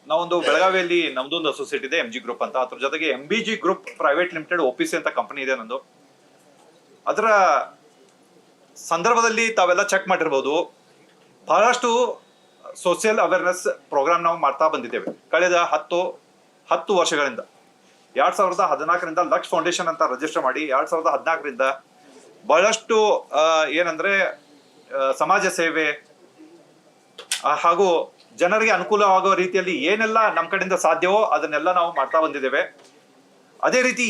ನಾವೊಂದು ಬೆಳಗಾವಿಯಲ್ಲಿ ನಮ್ದೊಂದು ಅಸೋಸಿಯೇಟ್ ಇದೆ MG ಗ್ರೂಪ್ ಅಂತ. ಅದ್ರ ಜೊತೆಗೆ MBG group private limited OPC ಅಂತ ಕಂಪನಿ ಇದೆ ನಂದು. ಅದರ ಸಂದರ್ಭದಲ್ಲಿ ತಾವೆಲ್ಲ ಚೆಕ್ ಮಾಡಿರ್ಬೋದು, ಬಹಳಷ್ಟು ಸೋಷಿಯಲ್ ಅವೇರ್ನೆಸ್ ಪ್ರೋಗ್ರಾಮ್ ನಾವು ಮಾಡ್ತಾ ಬಂದಿದ್ದೇವೆ ಕಳೆದ 10 ವರ್ಷಗಳಿಂದ. 2014ರಿಂದ ಲಕ್ಷ ಫೌಂಡೇಶನ್ ಅಂತ ರಿಜಿಸ್ಟರ್ ಮಾಡಿ 2014ರಿಂದ ಬಹಳಷ್ಟು ಏನಂದ್ರೆ ಸಮಾಜ ಸೇವೆ ಹಾಗೂ ಜನರಿಗೆ ಅನುಕೂಲವಾಗುವ ರೀತಿಯಲ್ಲಿ ಏನೆಲ್ಲ ನಮ್ಮ ಕಡೆಯಿಂದ ಸಾಧ್ಯವೋ ಅದನ್ನೆಲ್ಲ ನಾವು ಮಾಡ್ತಾ ಬಂದಿದ್ದೇವೆ. ಅದೇ ರೀತಿ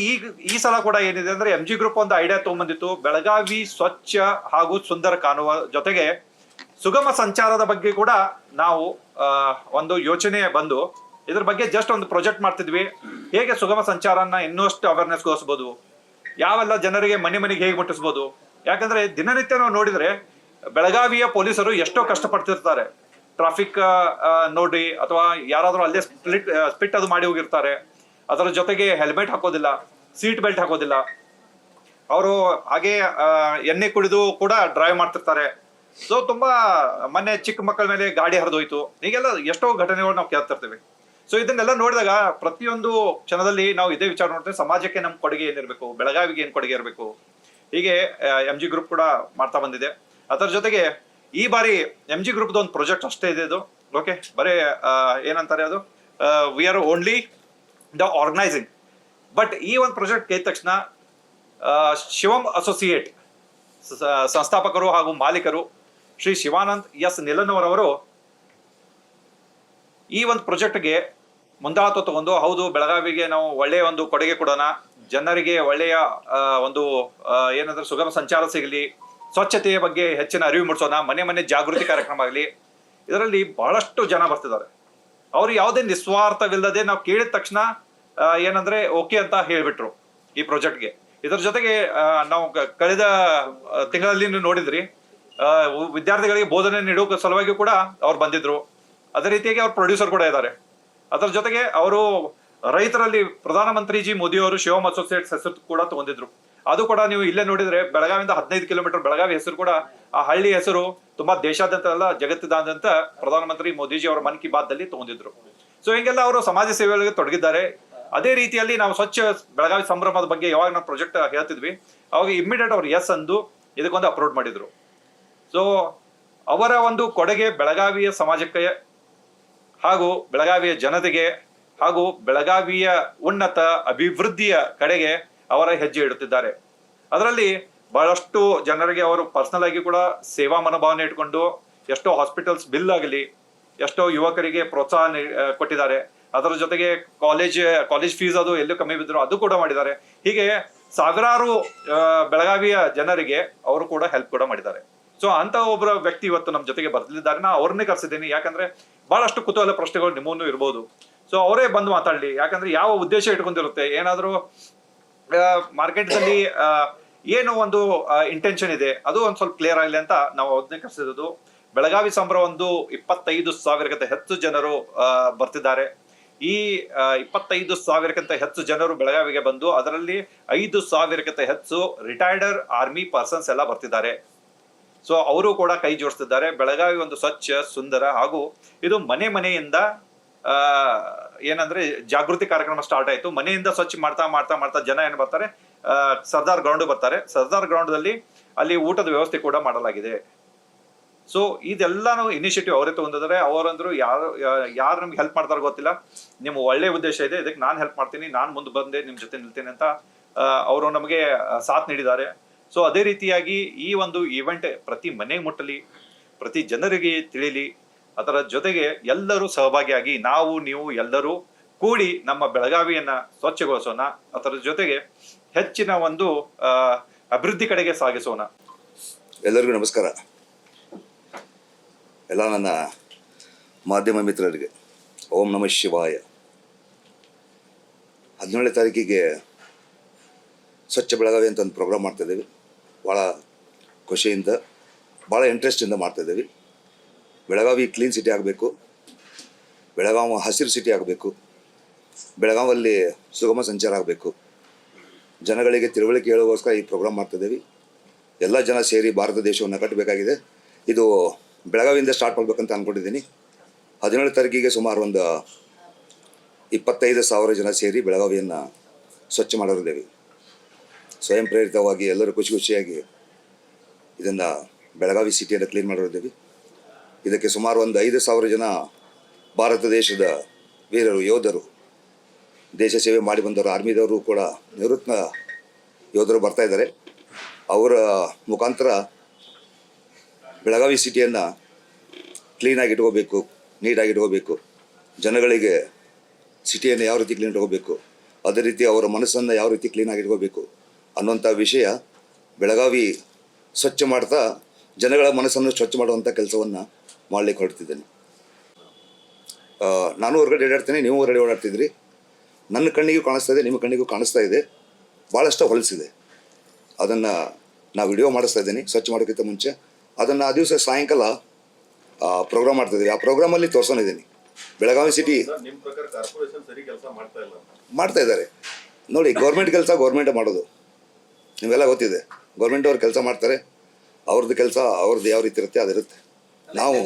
ಈ ಸಲ ಕೂಡ ಏನಿದೆ ಅಂದ್ರೆ MG ಗ್ರೂಪ್ ಒಂದು ಐಡಿಯಾ ತಗೊಂಡ್ಬಂದಿತ್ತು, ಬೆಳಗಾವಿ ಸ್ವಚ್ಛ ಹಾಗೂ ಸುಂದರ ಕಾಣುವ ಜೊತೆಗೆ ಸುಗಮ ಸಂಚಾರದ ಬಗ್ಗೆ ಕೂಡ ನಾವು ಒಂದು ಯೋಚನೆ ಬಂದು ಇದ್ರ ಬಗ್ಗೆ ಜಸ್ಟ್ ಒಂದು ಪ್ರಾಜೆಕ್ಟ್ ಮಾಡ್ತಿದ್ವಿ. ಹೇಗೆ ಸುಗಮ ಸಂಚಾರನ ಇನ್ನಷ್ಟು ಅವೇರ್ನೆಸ್ಗೋಸ್ಬೋದು, ಯಾವೆಲ್ಲ ಜನರಿಗೆ ಮನೆಗೆ ಹೇಗೆ ಮುಟ್ಟಿಸ್ಬೋದು. ಯಾಕಂದ್ರೆ ದಿನನಿತ್ಯ ನಾವು ನೋಡಿದ್ರೆ ಬೆಳಗಾವಿಯ ಪೊಲೀಸರು ಎಷ್ಟೋ ಕಷ್ಟಪಡ್ತಿರ್ತಾರೆ. ಟ್ರಾಫಿಕ್ ನೋಡಿ ಅಥವಾ ಯಾರಾದ್ರೂ ಅಲ್ಲೇ ಸ್ಪಿಟ್ ಅದು ಮಾಡಿ ಹೋಗಿರ್ತಾರೆ. ಅದರ ಜೊತೆಗೆ ಹೆಲ್ಮೆಟ್ ಹಾಕೋದಿಲ್ಲ, ಸೀಟ್ ಬೆಲ್ಟ್ ಹಾಕೋದಿಲ್ಲ. ಅವರು ಹಾಗೆ ಎಣ್ಣೆ ಕುಡಿದು ಕೂಡ ಡ್ರೈವ್ ಮಾಡ್ತಿರ್ತಾರೆ. ಸೊ ತುಂಬಾ ಮೊನ್ನೆ ಚಿಕ್ಕ ಮಕ್ಕಳ ಮೇಲೆ ಗಾಡಿ ಹರಿದೋಯ್ತು. ಹೀಗೆಲ್ಲ ಎಷ್ಟೋ ಘಟನೆಗಳು ನಾವು ಕೇಳ್ತಿರ್ತೀವಿ. ಸೊ ಇದನ್ನೆಲ್ಲ ನೋಡಿದಾಗ ಪ್ರತಿಯೊಂದು ಕ್ಷಣದಲ್ಲಿ ನಾವು ಇದೇ ವಿಚಾರ ನೋಡ್ತೇವೆ, ಸಮಾಜಕ್ಕೆ ನಮ್ಮ ಕೊಡುಗೆ ಏನಿರಬೇಕು, ಬೆಳಗಾವಿಗೆ ಏನ್ ಕೊಡುಗೆ ಇರಬೇಕು. ಹೀಗೆ MG ಗ್ರೂಪ್ ಕೂಡ ಮಾಡ್ತಾ ಬಂದಿದೆ. ಅದರ ಜೊತೆಗೆ ಈ ಬಾರಿ MG ಗ್ರೂಪ್ದು ಒಂದು ಪ್ರಾಜೆಕ್ಟ್ ಅಷ್ಟೇ ಇದೆ ಇದು. ಓಕೆ, ಬರೀ ಏನಂತಾರೆ ಅದು, we are only the organising. But ಈ ಒಂದು ಪ್ರಾಜೆಕ್ಟ್ ಕೇಳಿದ ತಕ್ಷಣ ಶಿವಂ ಅಸೋಸಿಯೇಟ್ ಸಂಸ್ಥಾಪಕರು ಹಾಗೂ ಮಾಲೀಕರು ಶ್ರೀ ಶಿವಾನಂದ್ S ನಿಲನ್ನವರವರು ಈ ಒಂದು ಪ್ರಾಜೆಕ್ಟ್ಗೆ ಮುಂದಾಳತ್ವ ತಗೊಂಡು, ಹೌದು ಬೆಳಗಾವಿಗೆ ನಾವು ಒಳ್ಳೆಯ ಒಂದು ಕೊಡುಗೆ ಕೊಡೋಣ, ಜನರಿಗೆ ಒಳ್ಳೆಯ ಒಂದು ಏನಂದ್ರೆ ಸುಗಮ ಸಂಚಾರ ಸಿಗಲಿ, ಸ್ವಚ್ಛತೆಯ ಬಗ್ಗೆ ಹೆಚ್ಚಿನ ಅರಿವು ಮೂಡಿಸೋಣ, ಮನೆ ಜಾಗೃತಿ ಕಾರ್ಯಕ್ರಮ ಆಗಲಿ. ಇದರಲ್ಲಿ ಬಹಳಷ್ಟು ಜನ ಬರ್ತಿದ್ದಾರೆ. ಅವ್ರು ಯಾವುದೇ ನಿಸ್ವಾರ್ಥವಿಲ್ಲದೆ ನಾವು ಕೇಳಿದ ತಕ್ಷಣ ಏನಂದ್ರೆ ಓಕೆ ಅಂತ ಹೇಳ್ಬಿಟ್ರು ಈ ಪ್ರಾಜೆಕ್ಟ್ಗೆ. ಇದರ ಜೊತೆಗೆ ನಾವು ಕಳೆದ ತಿಂಗಳಲ್ಲಿ ನೀವು ನೋಡಿದ್ರಿ, ವಿದ್ಯಾರ್ಥಿಗಳಿಗೆ ಬೋಧನೆ ನೀಡುವ ಸಲುವಾಗಿ ಕೂಡ ಅವ್ರು ಬಂದಿದ್ರು. ಅದೇ ರೀತಿಯಾಗಿ ಅವ್ರ ಪ್ರೊಡ್ಯೂಸರ್ ಕೂಡ ಇದ್ದಾರೆ. ಅದರ ಜೊತೆಗೆ ಅವರು ರೈತರಲ್ಲಿ ಪ್ರಧಾನಮಂತ್ರಿ ಮೋದಿ ಅವರು ಶಿವಂ ಅಸೋಸಿಯೇಟ್ಸ್ ಹೆಸರು ಕೂಡ ತಗೊಂಡಿದ್ರು. ಅದು ಕೂಡ ನೀವು ಇಲ್ಲೇ ನೋಡಿದ್ರೆ ಬೆಳಗಾವಿಯಿಂದ 15 ಕಿಲೋಮೀಟರ್ ಬೆಳಗಾವಿ ಹೆಸರು ಕೂಡ, ಆ ಹಳ್ಳಿ ಹೆಸರು ತುಂಬಾ ದೇಶಾದ್ಯಂತ ಅಲ್ಲ ಜಗತ್ತಿದಾದ್ಯಂತ ಪ್ರಧಾನಮಂತ್ರಿ ಮೋದಿಜಿ ಅವರ ಮನ್ ಕಿ ಬಾತ್ ದಲ್ಲಿ ತಗೊಂಡಿದ್ರು. ಸೊ ಹಿಂಗೆಲ್ಲ ಅವರು ಸಮಾಜ ಸೇವೆಗಳಿಗೆ ತೊಡಗಿದ್ದಾರೆ. ಅದೇ ರೀತಿಯಲ್ಲಿ ನಾವು ಸ್ವಚ್ಛ ಬೆಳಗಾವಿ ಸಂಭ್ರಮದ ಬಗ್ಗೆ ಯಾವಾಗ ನಾವು ಪ್ರಾಜೆಕ್ಟ್ ಹೇಳ್ತಿದ್ವಿ, ಅವಾಗ ಇಮ್ಮಿಡಿಯೇಟ್ ಅವ್ರು ಎಸ್ ಅಂದು ಇದಕ್ಕೊಂದು ಅಪ್ಲೋಡ್ ಮಾಡಿದ್ರು. ಸೊ ಅವರ ಒಂದು ಕೊಡುಗೆ ಬೆಳಗಾವಿಯ ಸಮಾಜಕ್ಕೆ ಹಾಗೂ ಬೆಳಗಾವಿಯ ಜನತೆಗೆ ಹಾಗೂ ಬೆಳಗಾವಿಯ ಉನ್ನತ ಅಭಿವೃದ್ಧಿಯ ಕಡೆಗೆ ಅವರ ಹೆಜ್ಜೆ ಇಡುತ್ತಿದ್ದಾರೆ. ಅದರಲ್ಲಿ ಬಹಳಷ್ಟು ಜನರಿಗೆ ಅವರು ಪರ್ಸನಲ್ ಆಗಿ ಕೂಡ ಸೇವಾ ಮನೋಭಾವನೆ ಇಟ್ಕೊಂಡು ಎಷ್ಟೋ ಹಾಸ್ಪಿಟಲ್ಸ್ ಬಿಲ್ ಆಗಲಿ, ಎಷ್ಟೋ ಯುವಕರಿಗೆ ಪ್ರೋತ್ಸಾಹ ಕೊಟ್ಟಿದ್ದಾರೆ. ಅದರ ಜೊತೆಗೆ ಕಾಲೇಜ್ ಫೀಸ್ ಅದು ಎಲ್ಲೂ ಕಮ್ಮಿ ಬಿದ್ರು ಅದು ಕೂಡ ಮಾಡಿದ್ದಾರೆ. ಹೀಗೆ ಸಾವಿರಾರು ಬೆಳಗಾವಿಯ ಜನರಿಗೆ ಅವರು ಕೂಡ ಹೆಲ್ಪ್ ಕೂಡ ಮಾಡಿದ್ದಾರೆ. ಸೊ ಅಂತ ಒಬ್ಬರ ವ್ಯಕ್ತಿ ಇವತ್ತು ನಮ್ಮ ಜೊತೆಗೆ ಬರ್ತಿದ್ದಾರೆ. ನಾ ಅವ್ರನ್ನೇ ಕರ್ಸಿದ್ದೀನಿ, ಯಾಕಂದ್ರೆ ಬಹಳಷ್ಟು ಕುತೂಹಲ ಪ್ರಶ್ನೆಗಳು ನಿಮ್ಮನ್ನು ಇರ್ಬೋದು. ಸೊ ಅವರೇ ಬಂದು ಮಾತಾಡ್ಲಿ, ಯಾಕಂದ್ರೆ ಯಾವ ಉದ್ದೇಶ ಇಟ್ಕೊಂಡಿರುತ್ತೆ, ಏನಾದ್ರು ಮಾರ್ಕೆಟ್ ದಲ್ಲಿ ಏನು ಒಂದು ಇಂಟೆನ್ಷನ್ ಇದೆ ಅದು ಒಂದ್ ಸ್ವಲ್ಪ ಕ್ಲಿಯರ್ ಆಗಲಿ ಅಂತ ನಾವು ಅದನ್ನೇ ಕರ್ಸಿರೋದು. ಬೆಳಗಾವಿ ಸಂಭ್ರಮ ಒಂದು 25,000ಕ್ಕಿಂತ ಹೆಚ್ಚು ಜನರು ಬರ್ತಿದ್ದಾರೆ. ಈ 25,000ಕ್ಕಿಂತ ಹೆಚ್ಚು ಜನರು ಬೆಳಗಾವಿಗೆ ಬಂದು ಅದರಲ್ಲಿ 5,000ಕ್ಕಿಂತ ಹೆಚ್ಚು ರಿಟೈರ್ಡ್ ಆರ್ಮಿ ಪರ್ಸನ್ಸ್ ಎಲ್ಲ ಬರ್ತಿದ್ದಾರೆ. ಸೊ ಅವರು ಕೂಡ ಕೈ ಜೋಡಿಸ್ತಿದ್ದಾರೆ. ಬೆಳಗಾವಿ ಒಂದು ಸ್ವಚ್ಛ ಸುಂದರ ಹಾಗೂ ಇದು ಮನೆಯಿಂದ ಏನಂದ್ರೆ ಜಾಗೃತಿ ಕಾರ್ಯಕ್ರಮ ಸ್ಟಾರ್ಟ್ ಆಯ್ತು. ಮನೆಯಿಂದ ಸ್ವಚ್ಛ ಮಾಡ್ತಾ ಜನ ಏನ್ ಬರ್ತಾರೆ, ಸರ್ದಾರ್ ಗ್ರೌಂಡ್ ಬರ್ತಾರೆ. ಸರ್ದಾರ್ ಗ್ರೌಂಡ್ ಅಲ್ಲಿ ಊಟದ ವ್ಯವಸ್ಥೆ ಕೂಡ ಮಾಡಲಾಗಿದೆ. ಸೊ ಇದೆಲ್ಲಾನು ಇನಿಷಿಯೇಟಿವ್ ಅವರೇ ತಗೊಂಡಿದ್ದಾರೆ. ಅವರಂದ್ರು ಯಾರು ನಮ್ಗೆ ಹೆಲ್ಪ್ ಮಾಡ್ತಾರೋ ಗೊತ್ತಿಲ್ಲ, ನಿಮ್ಮ ಒಳ್ಳೆ ಉದ್ದೇಶ ಇದೆ, ಇದಕ್ಕೆ ನಾನು ಹೆಲ್ಪ್ ಮಾಡ್ತೀನಿ, ನಾನು ಮುಂದೆ ಬಂದೆ ನಿಮ್ ಜೊತೆ ನಿಲ್ತೀನಿ ಅಂತ ಅವರು ನಮಗೆ ಸಾಥ್ ನೀಡಿದ್ದಾರೆ. ಸೊ ಅದೇ ರೀತಿಯಾಗಿ ಈ ಒಂದು ಈವೆಂಟ್ ಪ್ರತಿ ಮನೆಗೆ ಮುಟ್ಟಲಿ, ಪ್ರತಿ ಜನರಿಗೆ ತಿಳಿಲಿ. ಅದರ ಜೊತೆಗೆ ಎಲ್ಲರೂ ಸಹಭಾಗಿಯಾಗಿ ನಾವು ನೀವು ಎಲ್ಲರೂ ಕೂಡಿ ನಮ್ಮ ಬೆಳಗಾವಿಯನ್ನ ಸ್ವಚ್ಛಗೊಳಿಸೋಣ. ಅದರ ಜೊತೆಗೆ ಹೆಚ್ಚಿನ ಒಂದು ಅಭಿವೃದ್ಧಿ ಕಡೆಗೆ ಸಾಗಿಸೋಣ. ಎಲ್ಲರಿಗೂ ನಮಸ್ಕಾರ. ಎಲ್ಲ ನನ್ನ ಮಾಧ್ಯಮ ಮಿತ್ರರಿಗೆ ಓಂ ನಮಃ ಶಿವಾಯ. 17ನೇ ತಾರೀಕಿಗೆ ಸ್ವಚ್ಛ ಬೆಳಗಾವಿ ಅಂತ ಒಂದು ಪ್ರೋಗ್ರಾಮ್ ಮಾಡ್ತಾಯಿದ್ದೀವಿ. ಭಾಳ ಖುಷಿಯಿಂದ ಭಾಳ ಇಂಟ್ರೆಸ್ಟಿಂದ ಮಾಡ್ತಾಯಿದ್ದೀವಿ. ಬೆಳಗಾವಿ ಕ್ಲೀನ್ ಸಿಟಿ ಆಗಬೇಕು, ಬೆಳಗಾವಿ ಹಸಿರು ಸಿಟಿ ಆಗಬೇಕು, ಬೆಳಗಾವಲ್ಲಿ ಸುಗಮ ಸಂಚಾರ ಆಗಬೇಕು, ಜನಗಳಿಗೆ ತಿಳುವಳಿಕೆ ಹೇಳುವಗೋಸ್ಕರ ಈ ಪ್ರೋಗ್ರಾಮ್ ಮಾಡ್ತಾಯಿದ್ದೀವಿ. ಎಲ್ಲ ಜನ ಸೇರಿ ಭಾರತ ದೇಶವನ್ನು ಕಟ್ಟಬೇಕಾಗಿದೆ. ಇದು ಬೆಳಗಾವಿಯಿಂದ ಸ್ಟಾರ್ಟ್ ಮಾಡಬೇಕಂತ ಅಂದ್ಕೊಂಡಿದ್ದೀನಿ. 17ನೇ ತಾರೀಕಿಗೆ ಸುಮಾರು ಒಂದು 25,000 ಜನ ಸೇರಿ ಬೆಳಗಾವಿಯನ್ನು ಸ್ವಚ್ಛ ಮಾಡಿದ್ದೇವೆ. ಸ್ವಯಂ ಪ್ರೇರಿತವಾಗಿ ಎಲ್ಲರೂ ಖುಷಿ ಖುಷಿಯಾಗಿ ಇದನ್ನು ಬೆಳಗಾವಿ ಸಿಟಿಯನ್ನು ಕ್ಲೀನ್ ಮಾಡಿದ್ದೇವೆ. ಇದಕ್ಕೆ ಸುಮಾರು ಒಂದು 5,000 ಜನ ಭಾರತ ದೇಶದ ವೀರರು, ಯೋಧರು, ದೇಶ ಸೇವೆ ಮಾಡಿ ಬಂದವರು, ಆರ್ಮಿದವರು ಕೂಡ ನಿವೃತ್ತ ಯೋಧರು ಬರ್ತಾ ಇದ್ದಾರೆ. ಅವರ ಮುಖಾಂತರ ಬೆಳಗಾವಿ ಸಿಟಿಯನ್ನು ಕ್ಲೀನಾಗಿ ಇಟ್ಕೋಬೇಕು, ನೀಟಾಗಿ ಇಟ್ಕೋಬೇಕು, ಜನಗಳಿಗೆ ಸಿಟಿಯನ್ನು ಯಾವ ರೀತಿ ಕ್ಲೀನ್ ಇಟ್ಕೋಬೇಕು, ಅದೇ ರೀತಿ ಅವರ ಮನಸ್ಸನ್ನು ಯಾವ ರೀತಿ ಕ್ಲೀನಾಗಿ ಇಟ್ಕೋಬೇಕು ಅನ್ನುವಂಥ ವಿಷಯ ಬೆಳಗಾವಿ ಸ್ವಚ್ಛ ಮಾಡ್ತಾ ಜನಗಳ ಮನಸ್ಸನ್ನು ಸ್ವಚ್ಛ ಮಾಡುವಂಥ ಕೆಲಸವನ್ನು ಮಾಡಲಿಕ್ಕೆ ಹೊರಡ್ತಿದ್ದೇನೆ. ನಾನು ಹೊರಗಡೆ ಓಡಾಡ್ತೀನಿ, ನೀವು ಹೊರಗಡೆ ಓಡಾಡ್ತಿದ್ರಿ. ನನ್ನ ಕಣ್ಣಿಗೂ ಕಾಣಿಸ್ತಾ ಇದೆ, ನಿಮ್ಮ ಕಣ್ಣಿಗೂ ಕಾಣಿಸ್ತಾ ಇದೆ. ಭಾಳಷ್ಟು ಹೊಲಸಿದೆ. ಅದನ್ನು ನಾವು ವಿಡಿಯೋ ಮಾಡಿಸ್ತಾ ಇದ್ದೀನಿ ಸ್ವಚ್ಛ ಮಾಡೋಕ್ಕಿಂತ ಮುಂಚೆ. ಅದನ್ನು ಆ ದಿವಸ ಸಾಯಂಕಾಲ ಪ್ರೋಗ್ರಾಮ್ ಮಾಡ್ತಾಯಿದ್ದೀವಿ. ಆ ಪ್ರೋಗ್ರಾಮಲ್ಲಿ ತೋರಿಸ್ಕೊಂಡಿದ್ದೀನಿ. ಬೆಳಗಾವಿ ಸಿಟಿ ನಿಮ್ಮ ಪ್ರಕಾರ ಕಾರ್ಪೊರೇಷನ್ ಸರಿ ಕೆಲಸ ಮಾಡ್ತಾ ಇಲ್ಲ? ಮಾಡ್ತಾ ಇದ್ದಾರೆ. ನೋಡಿ, ಗೌರ್ಮೆಂಟ್ ಕೆಲಸ ಗೌರ್ಮೆಂಟೇ ಮಾಡೋದು, ನಿಮಗೆಲ್ಲ ಗೊತ್ತಿದೆ. ಗೌರ್ಮೆಂಟ್ ಅವ್ರು ಕೆಲಸ ಮಾಡ್ತಾರೆ, ಅವ್ರದ್ದು ಕೆಲಸ ಅವ್ರದ್ದು ಯಾವ ರೀತಿ ಇರುತ್ತೆ ಅದಿರುತ್ತೆ. ನಾವು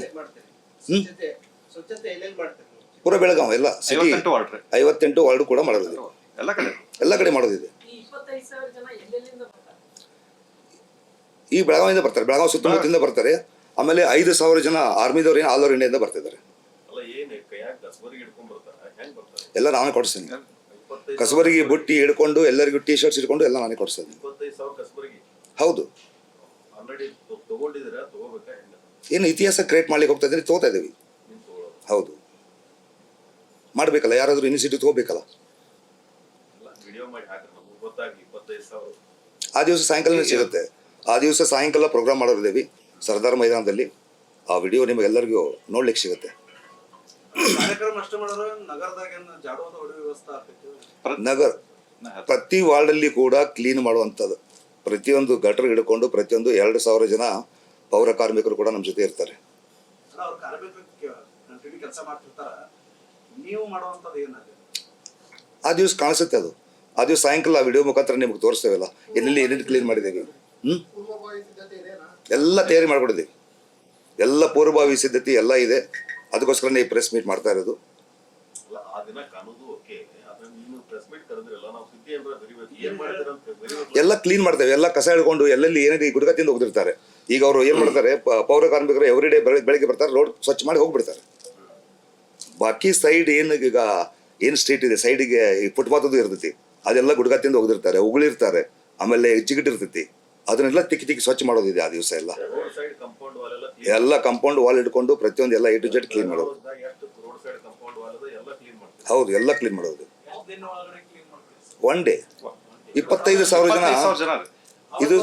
ಪೂರ ಬೆಳಗಾವಿ ಎಲ್ಲ ಸಿಟಿ 58 ವಾರ್ಡ್ ಕೂಡ ಮಾಡೋದಿದೆ, ಎಲ್ಲ ಕಡೆ ಮಾಡೋದಿದೆ. ಈ ಬೆಳಗಾವಿಯಿಂದ ಬರ್ತಾರೆ, ಬೆಳಗಾವಿ ಸುತ್ತಮುತ್ತಲಿಂದ ಬರ್ತಾರೆ. ಆಮೇಲೆ 5,000 ಜನ ಆರ್ಮಿದವ್ರು ಏನು ಆಲ್ ಓವರ್ ಇಂಡಿಯಾದಿಂದ ಬರ್ತಿದ್ದಾರೆ. ಎಲ್ಲ ನಾನೇ ಕೊಡಿಸ್ತೀನಿ. ಕಸಬರಿಗೆ ಬುಟ್ಟಿ ಹಿಡ್ಕೊಂಡು ಎಲ್ಲರಿಗೂ ಟಿ ಶರ್ಟ್ಸ್ ಹಿಡ್ಕೊಂಡು ಎಲ್ಲ ನಾನೇ ಕೊಡಿಸ್ತೀನಿ. ಹೌದು. ಏನು ಇತಿಹಾಸ ಕ್ರಿಯೇಟ್ ಮಾಡ್ಲಿಕ್ಕೆ ಹೋಗ್ತಾ ಇದ್ದೀನಿ, ತಗೋತಾ ಇದ್ದೀವಿ. ಹೌದು, ಮಾಡಬೇಕಲ್ಲ, ಯಾರಾದರೂ ಇನಿಷಿಯೇಟಿವ್ ತಗೋಬೇಕಲ್ಲ. ಆ ದಿವಸ ಸಾಯಂಕಾಲನೇ ಸಿಗುತ್ತೆ. ಆ ದಿವಸ ಸಾಯಂಕಾಲ ಪ್ರೋಗ್ರಾಮ್ ಮಾಡೋರಿದ್ದೀವಿ ಸರ್ದಾರ್ ಮೈದಾನದಲ್ಲಿ. ಆ ವಿಡಿಯೋ ನಿಮಗೆಲ್ಲರಿಗೂ ನೋಡ್ಲಿಕ್ಕೆ ಸಿಗುತ್ತೆ. ನಗರ ಪ್ರತಿ ವಾರ್ಡಲ್ಲಿ ಕೂಡ ಕ್ಲೀನ್ ಮಾಡುವಂಥದ್ದು, ಪ್ರತಿಯೊಂದು ಗಟರ್ ಹಿಡ್ಕೊಂಡು ಪ್ರತಿಯೊಂದು 2,000 ಜನ ಪೌರ ಕಾರ್ಮಿಕರು ಕೂಡ ನಮ್ಮ ಜೊತೆ ಇರ್ತಾರೆ. ಆ ದಿವಸ ಕಾಣಿಸುತ್ತೆ ಅದು. ಆ ದಿವಸ ಸಾಯಂಕಾಲ ವಿಡಿಯೋ ಮುಖಾಂತರ ನಿಮ್ಗೆ ತೋರಿಸ್ತೇವಲ್ಲ, ಎಲ್ಲೆಲ್ಲಿ ಏನೇನು ಕ್ಲೀನ್ ಮಾಡಿದ್ದೇವೆ. ಎಲ್ಲ ತಯಾರಿ ಮಾಡ್ಕೊಂಡಿದ್ದೀವಿ. ಎಲ್ಲ ಪೂರ್ವಭಾವಿ ಸಿದ್ಧತೆ ಎಲ್ಲ ಇದೆ. ಅದಕ್ಕೋಸ್ಕರನೇ ಈ ಪ್ರೆಸ್ ಮೀಟ್ ಮಾಡ್ತಾ ಇರೋದು. ಎಲ್ಲ ಕ್ಲೀನ್ ಮಾಡ್ತೇವೆ. ಎಲ್ಲ ಕಸ ಹಿಡ್ಕೊಂಡು ಎಲ್ಲೆಲ್ಲಿ ಏನೇನು ಗುಡ್ಗತ್ತಿಂದ ಹೋಗ್ತಿರ್ತಾರೆ. ಈಗ ಅವರು ಏನು ಮಾಡ್ತಾರೆ, ಪೌರ ಕಾರ್ಮಿಕರು ಎವ್ರಿ ಡೇ ಬೆಳಗ್ಗೆ ಬರ್ತಾರೆ, ರೋಡ್ ಸ್ವಚ್ಛ ಮಾಡಿ ಹೋಗ್ಬಿಡ್ತಾರೆ. ಬಾಕಿ ಸೈಡ್ ಏನು ಸ್ಟ್ರೀಟ್ ಇದೆ, ಸೈಡಿಗೆ ಈ ಫುಟ್ಪಾತದ್ದು ಇರ್ತೈತಿ, ಅದೆಲ್ಲ ಗುಡ್ಗತ್ತಿಂದ ಹೋಗ್ತಿರ್ತಾರೆ, ಉಗುಳಿರ್ತಾರೆ, ಆಮೇಲೆ ಜಿಗಿಟಿರ್ತೈತಿ. ಅದನ್ನೆಲ್ಲ ತಿಕ್ಕಿ ಸ್ವಚ್ಛ ಮಾಡೋದಿದೆ. ಆ ದಿವಸ ಎಲ್ಲ ಕಾಂಪೌಂಡ್ ವಾಲ್ ಇಟ್ಕೊಂಡು ಪ್ರತಿಯೊಂದು ಎಲ್ಲ A to Z ಕ್ಲೀನ್ ಮಾಡೋದು. ಹೌದು, ಎಲ್ಲ ಕ್ಲೀನ್ ಮಾಡೋದು. ಒನ್ ಡೇ 25,000 ಜನ. ಇದು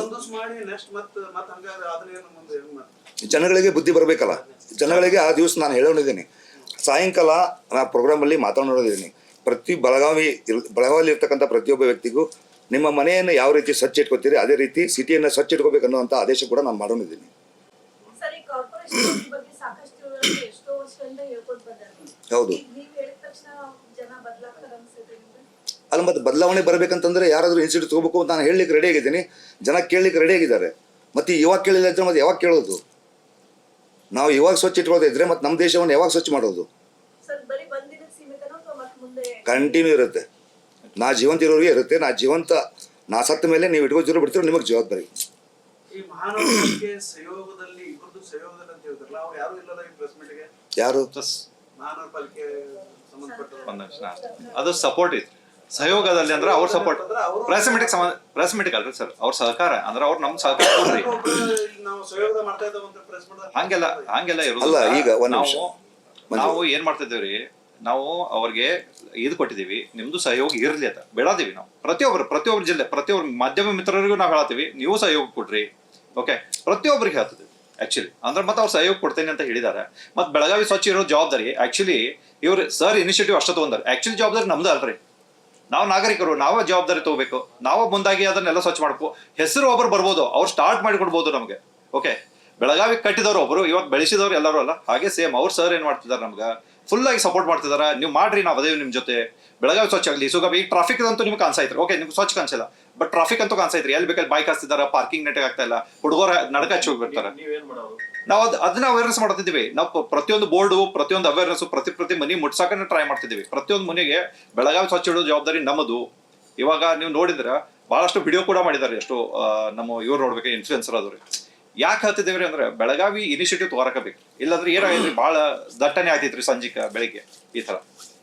ಜನಗಳಿಗೆ ಬುದ್ಧಿ ಬರಬೇಕಲ್ಲ. ಜನಗಳಿಗೆ ಆ ದಿವಸ ನಾನು ಹೇಳೋನಿದ್ದೀನಿ. ಸಾಯಂಕಾಲ ನಾನು ಪ್ರೋಗ್ರಾಮಲ್ಲಿ ಮಾತನಾಡೋದಿದ್ದೀನಿ. ಪ್ರತಿ ಬೆಳಗಾವಿಯಲ್ಲಿ ಇರ್ತಕ್ಕಂಥ ಪ್ರತಿಯೊಬ್ಬ ವ್ಯಕ್ತಿಗೂ ನಿಮ್ಮ ಮನೆಯನ್ನು ಯಾವ ರೀತಿ ಸ್ವಚ್ಛ ಇಟ್ಕೋತೀರಿ ಅದೇ ರೀತಿ ಸಿಟಿಯನ್ನು ಸ್ವಚ್ಛ ಇಟ್ಕೋಬೇಕು ಅನ್ನುವಂಥ ಆದೇಶ ಕೂಡ ನಾನು ಮಾಡೋನಿದ್ದೀನಿ. ಹೌದು. ಅಲ್ಲ, ಮತ್ತೆ ಬದಲಾವಣೆ ಬರಬೇಕಂತಂದ್ರೆ ಯಾರಾದರೂ ಇನ್ಸ್ಟಿಟ್ಯೂಟ್ ತಗೋಬೇಕು ಅಂತ ನಾನು ಹೇಳಲಿಕ್ಕೆ ರೆಡಿ ಆಗಿದ್ದೀನಿ. ಜನ ಕೇಳಲಿಕ್ಕೆ ರೆಡಿ ಆಗಿದ್ದಾರೆ. ಮತ್ತು ಇವಾಗ ಕೇಳಿಲ್ಲ ಇದ್ರೆ ಮತ್ತೆ ಯಾವಾಗ ಕೇಳೋದು? ನಾವು ಇವಾಗ ಸ್ವಚ್ಛ ಇಟ್ಕೊಳ್ತಾ ಇದ್ರೆ ಮತ್ತೆ ನಮ್ಮ ದೇಶವನ್ನು ಯಾವಾಗ ಸ್ವಚ್ಛ ಮಾಡೋದು? ಕಂಟಿನ್ಯೂ ಇರುತ್ತೆ. ನಾ ಜೀವಂತ ಇರೋರಿಗೆ ಇರುತ್ತೆ. ನಾ ಸತ್ತ ಮೇಲೆ ನೀವು ಇಟ್ಕೋತಿರೋ ಬಿಡ್ತೀರೋ ನಿಮಗೆ ಜವಾಬ್ದಾರಿ. ಯಾರು ಅದು ಸಪೋರ್ಟ್ ಇದೆ ಸಹಯೋಗದಲ್ಲಿ ಅಂದ್ರೆ ಅವ್ರ ಸಪೋರ್ಟ್. ಪ್ರೆಸ್ಮೆಟಿಕ್ ಅಲ್ರಿ ಸರ್, ಅವ್ರ ಸಹಕಾರ ಅಂದ್ರೆ ಅವ್ರು ನಮ್ ಸಹಕಾರ ಕೊಡ್ರಿ. ಹಂಗೆಲ್ಲ ಇರೋಲ್ಲ. ಈಗ ನಾವು ಏನ್ ಮಾಡ್ತಿದ್ದೇವ್ರಿ, ನಾವು ಅವ್ರಿಗೆ ಇದು ಕೊಟ್ಟಿದ್ದೀವಿ, ನಿಮ್ದು ಸಹಯೋಗ ಇರ್ಲಿ ಅಂತ ಬೇಡಾದೀವಿ ನಾವು. ಪ್ರತಿಯೊಬ್ಬರು ಜಿಲ್ಲೆ ಪ್ರತಿಯೊಬ್ಬರು ಮಾಧ್ಯಮ ಮಿತ್ರರಿಗೂ ನಾವು ಹೇಳತ್ತೀವಿ, ನೀವು ಸಹಯೋಗ ಕೊಡ್ರಿ. ಓಕೆ, ಪ್ರತಿಯೊಬ್ಬರಿಗೆ ಹೇಳ್ತಿದ್ವಿ ಆಕ್ಚುಲಿ. ಅಂದ್ರೆ ಮತ್ತೆ ಅವ್ರು ಸಹಯೋಗ ಕೊಡ್ತೇನೆ ಅಂತ ಹೇಳಿದ್ದಾರೆ. ಮತ್ತೆ ಬೆಳಗಾವಿ ಸ್ವಚ್ಛ ಇರೋ ಜವಾಬ್ದಾರಿ ಆಕ್ಚುಲಿ ಇವ್ರು ಸರ್ ಇನಿಷಿಯೇಟಿವ್ ಅಷ್ಟ ತಗೊಂಡಾರೆ. ಆಕ್ಚುಲಿ ಜವಾಬ್ದಾರಿ ನಮ್ದು ಅಲ್ರಿ. ನಾವು ನಾಗರಿಕರು, ನಾವೇ ಜವಾಬ್ದಾರಿ ತಗೋಬೇಕು. ನಾವೇ ಮುಂದಾಗಿ ಅದನ್ನೆಲ್ಲ ಸ್ವಚ್ಛ ಮಾಡ್ಕೋ. ಹೆಸರು ಒಬ್ರು ಬರ್ಬೋದು, ಅವ್ರು ಸ್ಟಾರ್ಟ್ ಮಾಡಿ ಕೊಡ್ಬೋದು ನಮಗೆ. ಓಕೆ, ಬೆಳಗಾವಿ ಕಟ್ಟಿದವ್ರು ಒಬ್ರು, ಇವಾಗ ಬೆಳೆಸಿದವ್ರು ಎಲ್ಲರೂ ಅಲ್ಲ. ಹಾಗೆ ಸೇಮ್ ಅವ್ರು ಸರ್ ಏನ್ ಮಾಡ್ತಿದಾರೆ, ನಮ್ಗೆ ಫುಲ್ ಆಗಿ ಸಪೋರ್ಟ್ ಮಾಡ್ತಿದಾರ. ನೀವು ಮಾಡ್ರಿ, ನಾವು ಅದೇವಿ ನಿಮ್ ಜೊತೆ. ಬೆಳಗಾವಿ ಸ್ವಚ್ಛ ಆಗಲಿ. ಸುಗ ಈಗ ಟ್ರಾಫಿಕ್ ಅಂತೂ ನಿಮ್ಗೆ ಕಾಣಿಸೈತ್ರಿ. ಓಕೆ, ನಿಮ್ಗೆ ಸ್ವಚ್ಛ ಕಾಣಿಸಿಲ್ಲ, ಬಟ್ ಟ್ರಾಫಿಕ್ ಅಂತೂ ಕಾಣಿಸೈತ್ರಿ. ಎಲ್ಲಿ ಬೇಕಾದ್ರೆ ಬೈಕ್ ಹಾಸ್ತಿದಾರ, ಪಾರ್ಕಿಂಗ್ ನೆಟ್ಗೆ ಆಗ್ತಾ ಇಲ್ಲ, ಹುಡುಗರ ನಡಕ ಹಚ್ಚಿ ಹೋಗ್ಬಿಡ್ತಾರೆ. ನಾವು ಅದನ್ನ ಅವೇರ್ನೆಸ್ ಮಾಡ್ತಿದ್ದೀವಿ. ನಾವು ಪ್ರತಿಯೊಂದು ಬೋರ್ಡು, ಪ್ರತಿಯೊಂದು ಅವೇರ್ನೆಸ್, ಪ್ರತಿ ಮನೆ ಮುಟ್ಸಾಕನ್ನ ಟ್ರೈ ಮಾಡ್ತಿದ್ದೀವಿ. ಪ್ರತಿಯೊಂದು ಮನೆಗೆ ಬೆಳಗಾವಿ ಸ್ವಚ್ಛ ಇಡೋ ಜವಾಬ್ದಾರಿ ನಮ್ಮದು. ಇವಾಗ ನೀವು ನೋಡಿದ್ರೆ ಬಹಳಷ್ಟು ವಿಡಿಯೋ ಕೂಡ ಮಾಡಿದ್ದಾರೆ. ಎಷ್ಟು ನಮ್ಮ ಇವ್ರು ನೋಡ್ಬೇಕು, ಇನ್ಫ್ಲುಯೆನ್ಸರ್ ಆದವ್ರಿ. ಯಾಕೆ ಹೇಳ್ತಿದ್ದೇವ್ರಿ ಅಂದ್ರೆ ಬೆಳಗಾವಿ ಇನಿಷಿಯೇಟಿವ್ ತಗೋರಕಬೇಕು. ಇಲ್ಲಾಂದ್ರೆ ಏನಾಗೈತ್ರಿ, ಬಹಳ ದಟ್ಟಣೆ ಆಗ್ತೈತ್ರಿ ಸಂಜಿಕ ಬೆಳಿಗ್ಗೆ ಈ ತರ.